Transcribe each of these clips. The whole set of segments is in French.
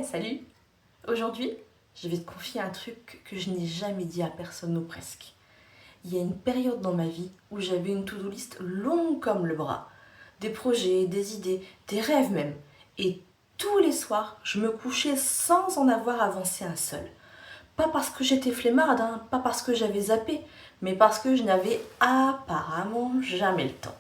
Salut! Aujourd'hui, je vais te confier un truc que je n'ai jamais dit à personne ou presque. Il y a une période dans ma vie où j'avais une to-do list longue comme le bras. Des projets, des idées, des rêves même. Et tous les soirs, je me couchais sans en avoir avancé un seul. Pas parce que j'étais flemmarde, pas parce que j'avais zappé, mais parce que je n'avais apparemment jamais le temps.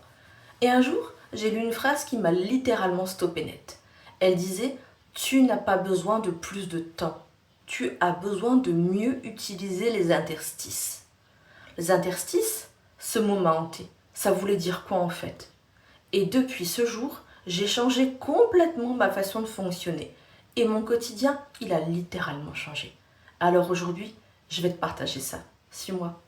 Et un jour, j'ai lu une phrase qui m'a littéralement stoppé net. Elle disait: tu n'as pas besoin de plus de temps. Tu as besoin de mieux utiliser les interstices. Les interstices, ce mot m'a hanté. Ça voulait dire quoi en fait? Et depuis ce jour, j'ai changé complètement ma façon de fonctionner. Et mon quotidien, il a littéralement changé. Alors aujourd'hui, je vais te partager ça. Suis-moi.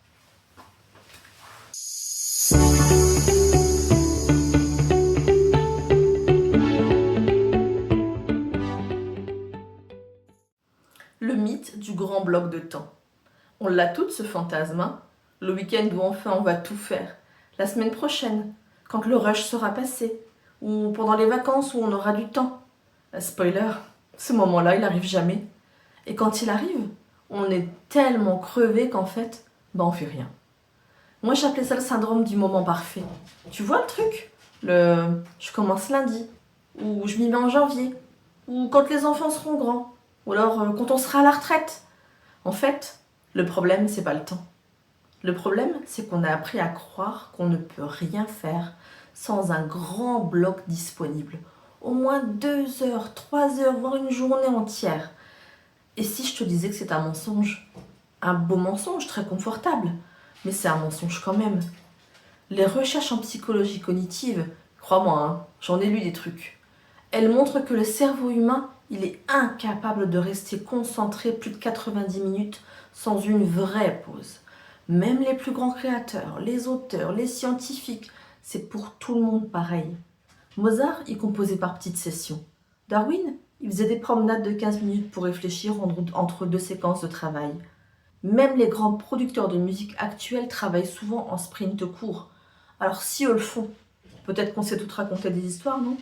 Le mythe du grand bloc de temps. On l'a toutes ce fantasme, hein. Le week-end où enfin on va tout faire. La semaine prochaine, quand le rush sera passé. Ou pendant les vacances où on aura du temps. Spoiler, ce moment-là, il n'arrive jamais. Et quand il arrive, on est tellement crevé qu'en fait, on fait rien. Moi, j'appelais ça le syndrome du moment parfait. Tu vois le truc? Je commence lundi, ou je m'y mets en janvier, ou quand les enfants seront grands, ou alors quand on sera à la retraite. En fait, le problème, c'est pas le temps. Le problème, c'est qu'on a appris à croire qu'on ne peut rien faire sans un grand bloc disponible. Au moins 2 heures, 3 heures, voire une journée entière. Et si je te disais que c'est un mensonge? Un beau mensonge, très confortable. Mais c'est un mensonge quand même. Les recherches en psychologie cognitive, crois-moi, j'en ai lu des trucs. Elles montrent que le cerveau humain, il est incapable de rester concentré plus de 90 minutes sans une vraie pause. Même les plus grands créateurs, les auteurs, les scientifiques, c'est pour tout le monde pareil. Mozart, il composait par petites sessions. Darwin, il faisait des promenades de 15 minutes pour réfléchir entre deux séquences de travail. Même les grands producteurs de musique actuels travaillent souvent en sprint court. Alors si eux le font, peut-être qu'on sait toutes raconter des histoires, non?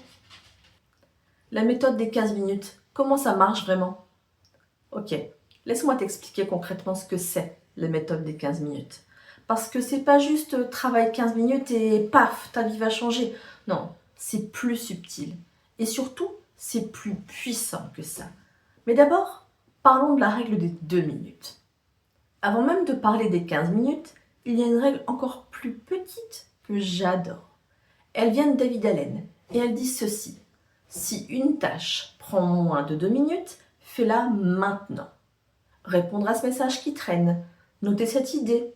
La méthode des 15 minutes, comment ça marche vraiment? Ok, laisse-moi t'expliquer concrètement ce que c'est, la méthode des 15 minutes. Parce que c'est pas juste travaille 15 minutes et paf, ta vie va changer. Non, c'est plus subtil. Et surtout, c'est plus puissant que ça. Mais d'abord, parlons de la règle des 2 minutes. Avant même de parler des 15 minutes, il y a une règle encore plus petite que j'adore. Elle vient de David Allen et elle dit ceci: si une tâche prend moins de 2 minutes, fais-la maintenant. Répondre à ce message qui traîne, noter cette idée,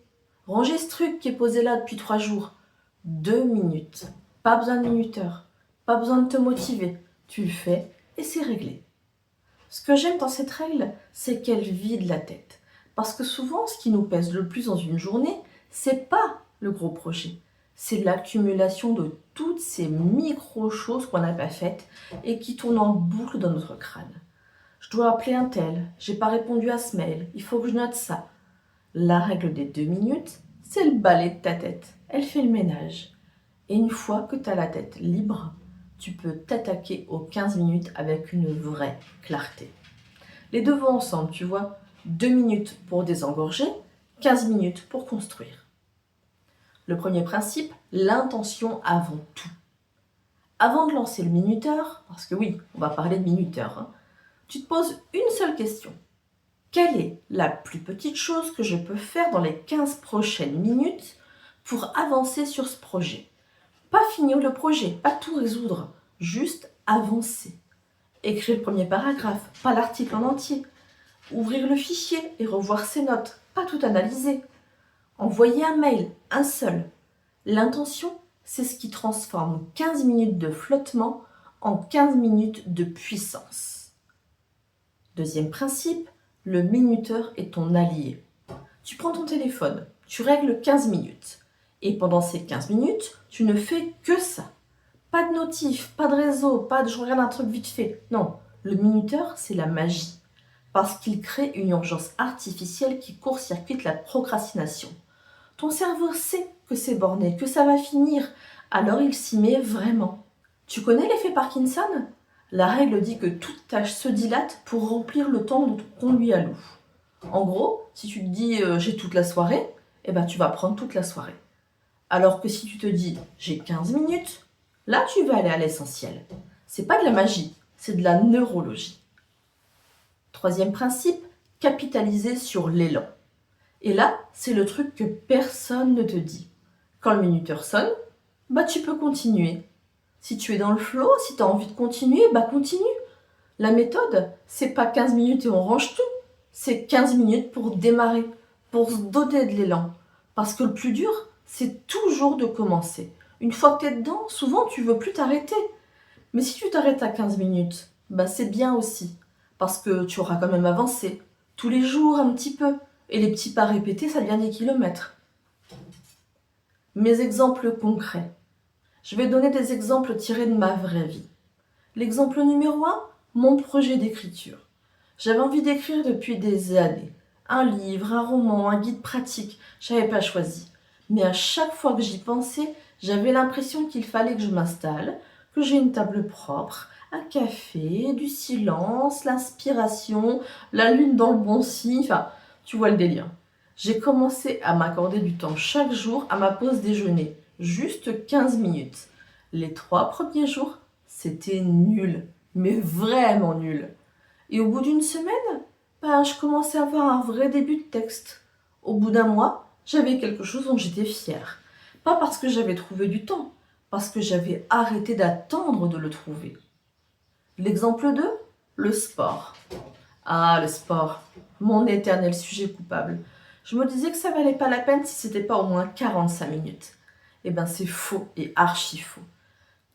ranger ce truc qui est posé là depuis 3 jours. 2 minutes. Pas besoin de minuteur, pas besoin de te motiver. Tu le fais et c'est réglé. Ce que j'aime dans cette règle, c'est qu'elle vide la tête. Parce que souvent, ce qui nous pèse le plus dans une journée, c'est pas le gros projet. C'est l'accumulation de toutes ces micro-choses qu'on n'a pas faites et qui tournent en boucle dans notre crâne. Je dois appeler un tel, j'ai pas répondu à ce mail, il faut que je note ça. La règle des 2 minutes, c'est le balai de ta tête. Elle fait le ménage. Et une fois que tu as la tête libre, tu peux t'attaquer aux 15 minutes avec une vraie clarté. Les deux vont ensemble, tu vois. 2 minutes pour désengorger, 15 minutes pour construire. Le premier principe, l'intention avant tout. Avant de lancer le minuteur, parce que oui, on va parler de minuteur, tu te poses une seule question. Quelle est la plus petite chose que je peux faire dans les 15 prochaines minutes pour avancer sur ce projet? Pas finir le projet, pas tout résoudre, juste avancer. Écrire le premier paragraphe, pas l'article en entier. Ouvrir le fichier et revoir ses notes, pas tout analyser. Envoyer un mail, un seul. L'intention, c'est ce qui transforme 15 minutes de flottement en 15 minutes de puissance. Deuxième principe, le minuteur est ton allié. Tu prends ton téléphone, tu règles 15 minutes. Et pendant ces 15 minutes, tu ne fais que ça. Pas de notif, pas de réseau, pas de je regarde un truc vite fait. Non, le minuteur, c'est la magie. Parce qu'il crée une urgence artificielle qui court-circuite la procrastination. Ton cerveau sait que c'est borné, que ça va finir, alors il s'y met vraiment. Tu connais l'effet Parkinson? La règle dit que toute tâche se dilate pour remplir le temps qu'on lui alloue. En gros, si tu te dis j'ai toute la soirée, eh ben, tu vas prendre toute la soirée. Alors que si tu te dis j'ai 15 minutes, là tu vas aller à l'essentiel. C'est pas de la magie, c'est de la neurologie. Troisième principe, capitaliser sur l'élan. Et là, c'est le truc que personne ne te dit. Quand le minuteur sonne, bah tu peux continuer. Si tu es dans le flow, si tu as envie de continuer, bah continue. La méthode, c'est pas 15 minutes et on range tout. C'est 15 minutes pour démarrer, pour se donner de l'élan. Parce que le plus dur, c'est toujours de commencer. Une fois que tu es dedans, souvent tu veux plus t'arrêter. Mais si tu t'arrêtes à 15 minutes, bah c'est bien aussi. Parce que tu auras quand même avancé. Tous les jours un petit peu. Et les petits pas répétés, ça devient des kilomètres. Mes exemples concrets. Je vais donner des exemples tirés de ma vraie vie. L'exemple numéro 1, mon projet d'écriture. J'avais envie d'écrire depuis des années. Un livre, un roman, un guide pratique, je n'avais pas choisi. Mais à chaque fois que j'y pensais, j'avais l'impression qu'il fallait que je m'installe, que j'ai une table propre, un café, du silence, l'inspiration, la lune dans le bon signe, enfin, tu vois le délire. J'ai commencé à m'accorder du temps chaque jour à ma pause déjeuner, juste 15 minutes. Les 3 premiers jours, c'était nul, mais vraiment nul. Et au bout d'une semaine, je commençais à avoir un vrai début de texte. Au bout d'un mois, j'avais quelque chose dont j'étais fière. Pas parce que j'avais trouvé du temps, parce que j'avais arrêté d'attendre de le trouver. L'exemple 2, le sport. Ah, le sport, mon éternel sujet coupable. Je me disais que ça valait pas la peine si c'était pas au moins 45 minutes. Eh ben c'est faux et archi faux.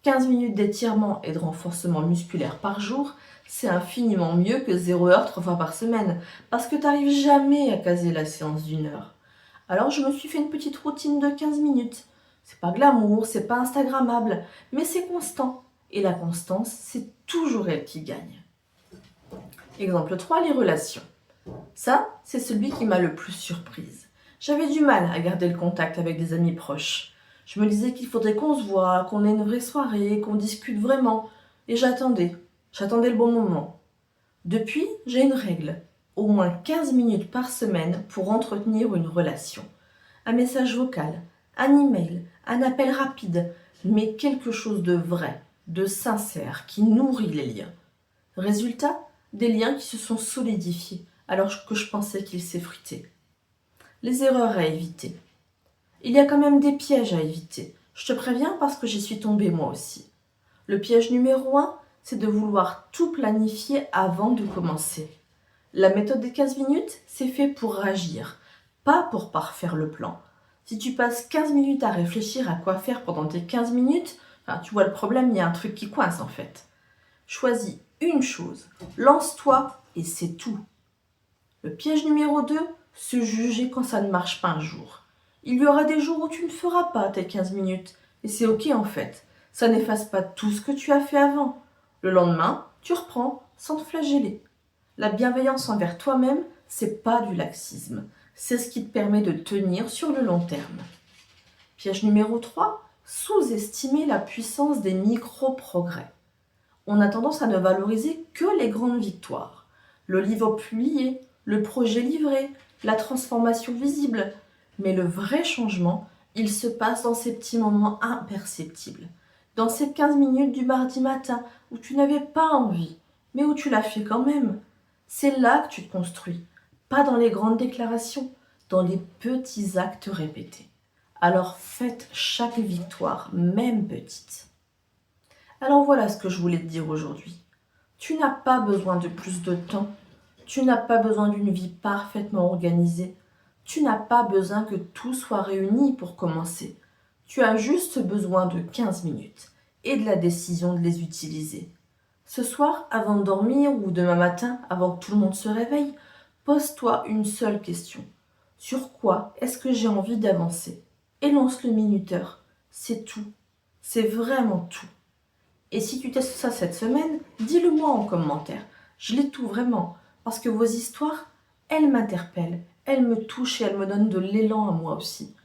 15 minutes d'étirement et de renforcement musculaire par jour, c'est infiniment mieux que 0 heure 3 fois par semaine, parce que tu n'arrives jamais à caser la séance d'1 heure. Alors je me suis fait une petite routine de 15 minutes. C'est pas glamour, c'est pas instagrammable, mais c'est constant. Et la constance, c'est toujours elle qui gagne. Exemple 3, les relations. Ça, c'est celui qui m'a le plus surprise. J'avais du mal à garder le contact avec des amis proches. Je me disais qu'il faudrait qu'on se voit, qu'on ait une vraie soirée, qu'on discute vraiment. Et j'attendais le bon moment. Depuis, j'ai une règle. Au moins 15 minutes par semaine pour entretenir une relation. Un message vocal, un email, un appel rapide, mais quelque chose de vrai, de sincère, qui nourrit les liens. Résultat, des liens qui se sont solidifiés alors que je pensais qu'ils s'effritaient. Les erreurs à éviter. Il y a quand même des pièges à éviter. Je te préviens parce que j'y suis tombée moi aussi. Le piège numéro 1, c'est de vouloir tout planifier avant de commencer. La méthode des 15 minutes, c'est fait pour agir, pas pour parfaire le plan. Si tu passes 15 minutes à réfléchir à quoi faire pendant tes 15 minutes, tu vois le problème, il y a un truc qui coince en fait. Choisis une chose, lance-toi et c'est tout. Le piège numéro 2, se juger quand ça ne marche pas un jour. Il y aura des jours où tu ne feras pas tes 15 minutes, et c'est ok en fait. Ça n'efface pas tout ce que tu as fait avant. Le lendemain, tu reprends sans te flageller. La bienveillance envers toi-même, c'est pas du laxisme. C'est ce qui te permet de tenir sur le long terme. Piège numéro 3, sous-estimer la puissance des micro-progrès. On a tendance à ne valoriser que les grandes victoires. Le livre publié, le projet livré, la transformation visible. Mais le vrai changement, il se passe dans ces petits moments imperceptibles. Dans ces 15 minutes du mardi matin où tu n'avais pas envie, mais où tu l'as fait quand même. C'est là que tu te construis, pas dans les grandes déclarations, dans les petits actes répétés. Alors faites chaque victoire, même petite. Alors voilà ce que je voulais te dire aujourd'hui. Tu n'as pas besoin de plus de temps. Tu n'as pas besoin d'une vie parfaitement organisée. Tu n'as pas besoin que tout soit réuni pour commencer. Tu as juste besoin de 15 minutes et de la décision de les utiliser. Ce soir, avant de dormir ou demain matin, avant que tout le monde se réveille, pose-toi une seule question. Sur quoi est-ce que j'ai envie d'avancer? Et lance le minuteur. C'est tout. C'est vraiment tout. Et si tu testes ça cette semaine, dis-le moi en commentaire. Je l'ai tout vraiment. Parce que vos histoires, elles m'interpellent, elles me touchent et elles me donnent de l'élan à moi aussi.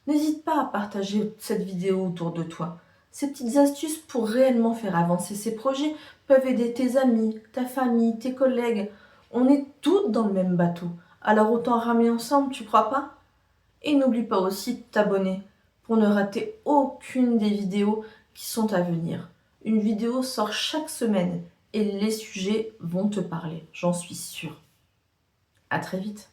N'hésite pas à partager cette vidéo autour de toi. Ces petites astuces pour réellement faire avancer ces projets peuvent aider tes amis, ta famille, tes collègues. On est toutes dans le même bateau. Alors autant ramer ensemble, tu crois pas? Et n'oublie pas aussi de t'abonner pour ne rater aucune des vidéos qui sont à venir. Une vidéo sort chaque semaine et les sujets vont te parler, j'en suis sûre. À très vite.